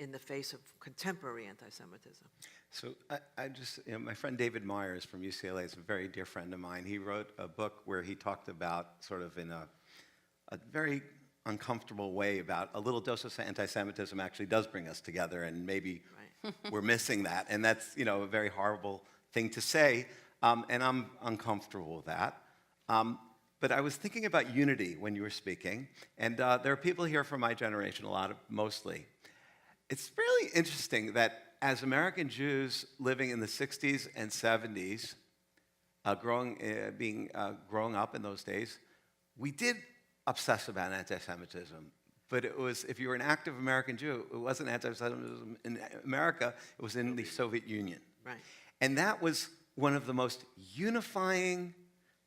Speaker 1: in the face of contemporary anti-Semitism?
Speaker 2: So I just, my friend David Myers from UCLA is a very dear friend of mine. He wrote a book where he talked about sort of in a very uncomfortable way about a little dose of anti-Semitism actually does bring us together, and maybe we're missing that. And that's, a very horrible thing to say, and I'm uncomfortable with that. But I was thinking about unity when you were speaking, and there are people here from my generation, mostly. It's really interesting that as American Jews living in the 60s and 70s, growing up in those days, we did obsess about anti-Semitism. But it was, if you were an active American Jew, it wasn't anti-Semitism in America, it was in the Soviet Union.
Speaker 1: Right.
Speaker 2: And that was one of the most unifying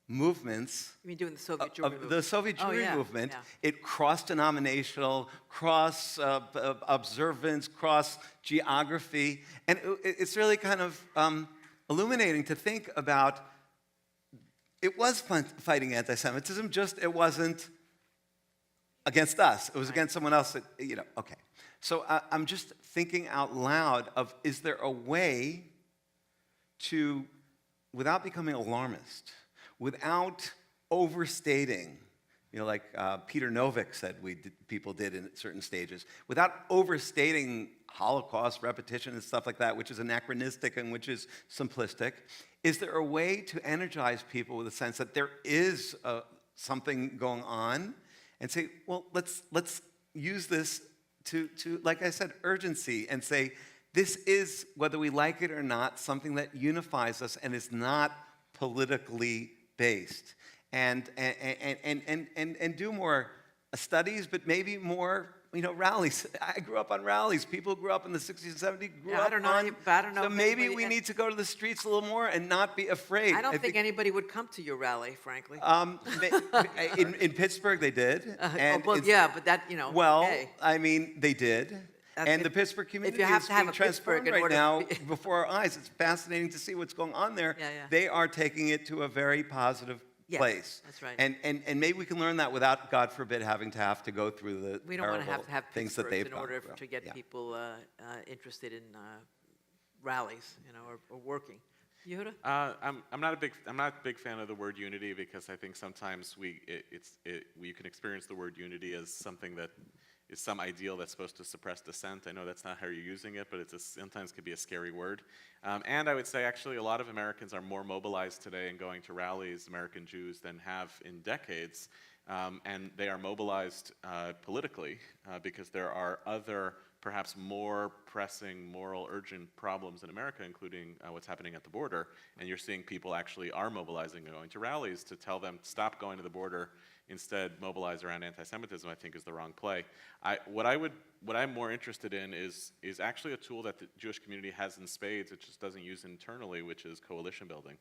Speaker 2: movements.
Speaker 1: You mean doing the Soviet Jewry movement?
Speaker 2: The Soviet Jewry movement. Yeah. It cross-denominational, cross-observance, cross-geography. And it's really kind of illuminating to think about, it was fighting anti-Semitism, just it wasn't against us. It was against someone else that, okay. So I'm just thinking out loud of, is there a way to, without becoming alarmist, without overstating, like Peter Novick said people did in certain stages, without overstating Holocaust repetition and stuff like that, which is anachronistic and which is simplistic, is there a way to energize people with a sense that there is something going on, and say, well, let's use this to, like I said, urgency, and say, this is, whether we like it or not, something that unifies us and is not politically based, and do more studies, but maybe more, rallies. I grew up on rallies. People who grew up in the 60s and 70s grew up
Speaker 1: I don't know.
Speaker 2: So maybe we need to go to the streets a little more and not be afraid.
Speaker 1: I don't think anybody would come to your rally, frankly.
Speaker 2: In Pittsburgh, they did.
Speaker 1: But that,
Speaker 2: Well,
Speaker 1: hey.
Speaker 2: I mean, they did. And the Pittsburgh community is being transformed right now before our eyes. It's fascinating to see what's going on there.
Speaker 1: Yeah.
Speaker 2: They are taking it to a very positive place.
Speaker 1: That's right.
Speaker 2: And maybe we can learn that without, God forbid, having to go through the
Speaker 1: we don't want to have
Speaker 2: things that they've
Speaker 1: in order to get people interested in rallies, or working. Yehuda?
Speaker 3: I'm not a big fan of the word unity, because I think sometimes you can experience the word unity as something that is some ideal that's supposed to suppress dissent. I know that's not how you're using it, but sometimes can be a scary word. And I would say actually a lot of Americans are more mobilized today and going to rallies, American Jews, than have in decades. And they are mobilized politically because there are other, perhaps more pressing, moral, urgent problems in America, including what's happening at the border. And you're seeing people actually are mobilizing and going to rallies to tell them, stop going to the border, instead mobilize around anti-Semitism, I think is the wrong play. What I'm more interested in is actually a tool that the Jewish community has in spades, it just doesn't use internally, which is coalition building.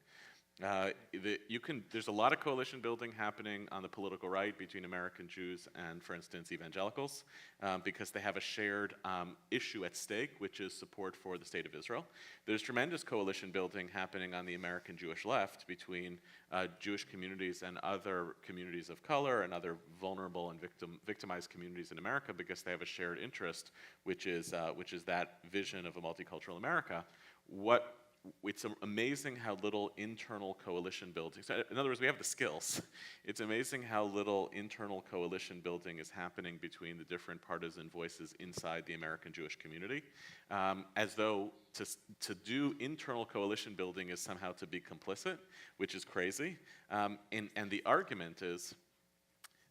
Speaker 3: There's a lot of coalition building happening on the political right between American Jews and, for instance, evangelicals, because they have a shared issue at stake, which is support for the state of Israel. There's tremendous coalition building happening on the American Jewish left between Jewish communities and other communities of color and other vulnerable and victimized communities in America, because they have a shared interest, which is that vision of a multicultural America. It's amazing how little internal coalition building, so in other words, we have the skills. It's amazing how little internal coalition building is happening between the different partisan voices inside the American Jewish community, as though to do internal coalition building is somehow to be complicit, which is crazy. And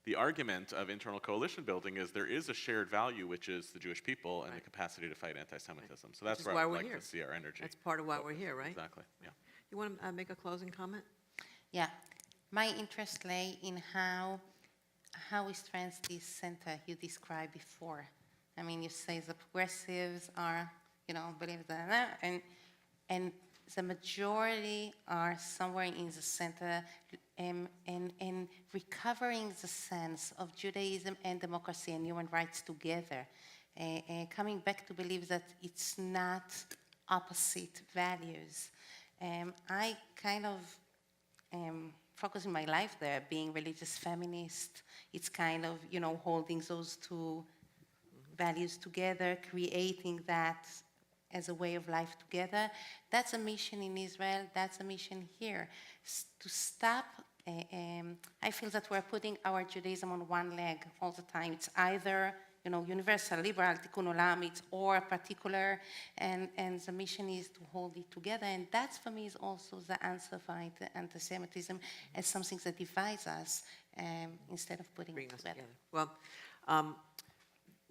Speaker 3: the argument of internal coalition building is there is a shared value, which is the Jewish people and the capacity to fight anti-Semitism. So that's where I would like to see our energy.
Speaker 1: That's part of why we're here, right?
Speaker 3: Exactly, yeah.
Speaker 1: You want to make a closing comment?
Speaker 4: Yeah. My interest lay in how we strengthen this center you described before. I mean, you say the progressives are, believe that, and the majority are somewhere in the center, and recovering the sense of Judaism and democracy and human rights together, coming back to believe that it's not opposite values. I kind of focus in my life there, being religious feminist. It's kind of, holding those two values together, creating that as a way of life together. That's a mission in Israel, that's a mission here. To stop, I feel that we're putting our Judaism on one leg all the time. It's either, universal, liberal, tikkun olam, it's or particular, and the mission is to hold it together. And that, for me, is also the answer for anti-Semitism as something that divides us instead of putting
Speaker 1: Bring
Speaker 4: it
Speaker 1: us
Speaker 4: together.
Speaker 1: together. Well,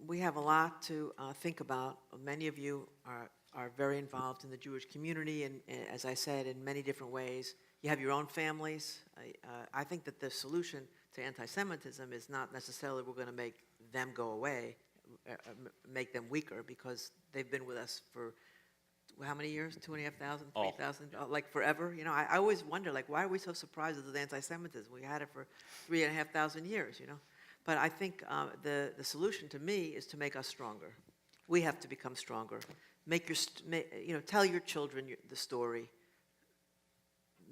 Speaker 1: we have a lot to think about. Many of you are very involved in the Jewish community, and as I said, in many different ways. You have your own families. I think that the solution to anti-Semitism is not necessarily we're going to make them go away, make them weaker, because they've been with us for how many years? 2,500, 3,000, like forever. I always wonder, like, why are we so surprised at the anti-Semitism? We had it for 3,500 years, But I think the solution to me is to make us stronger. We have to become stronger. Tell your children the story.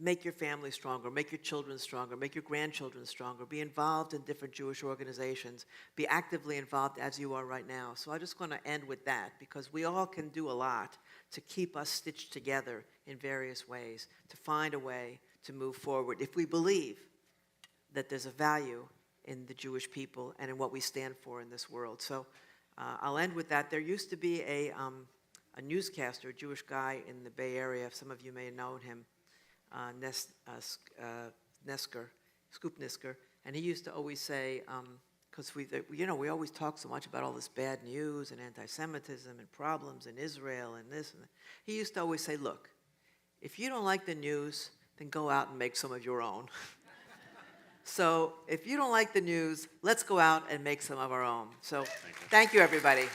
Speaker 1: Make your family stronger. Make your children stronger. Make your grandchildren stronger. Be involved in different Jewish organizations. Be actively involved as you are right now. So I just want to end with that, because we all can do a lot to keep us stitched together in various ways, to find a way to move forward if we believe that there's a value in the Jewish people and in what we stand for in this world. So I'll end with that. There used to be a newscaster, a Jewish guy in the Bay Area. Some of you may have known him, Scoop Nisker, and he used to always say, because we always talk so much about all this bad news and anti-Semitism and problems in Israel and this and that. He used to always say, look, if you don't like the news, then go out and make some of your own. So if you don't like the news, let's go out and make some of our own. So thank you, everybody.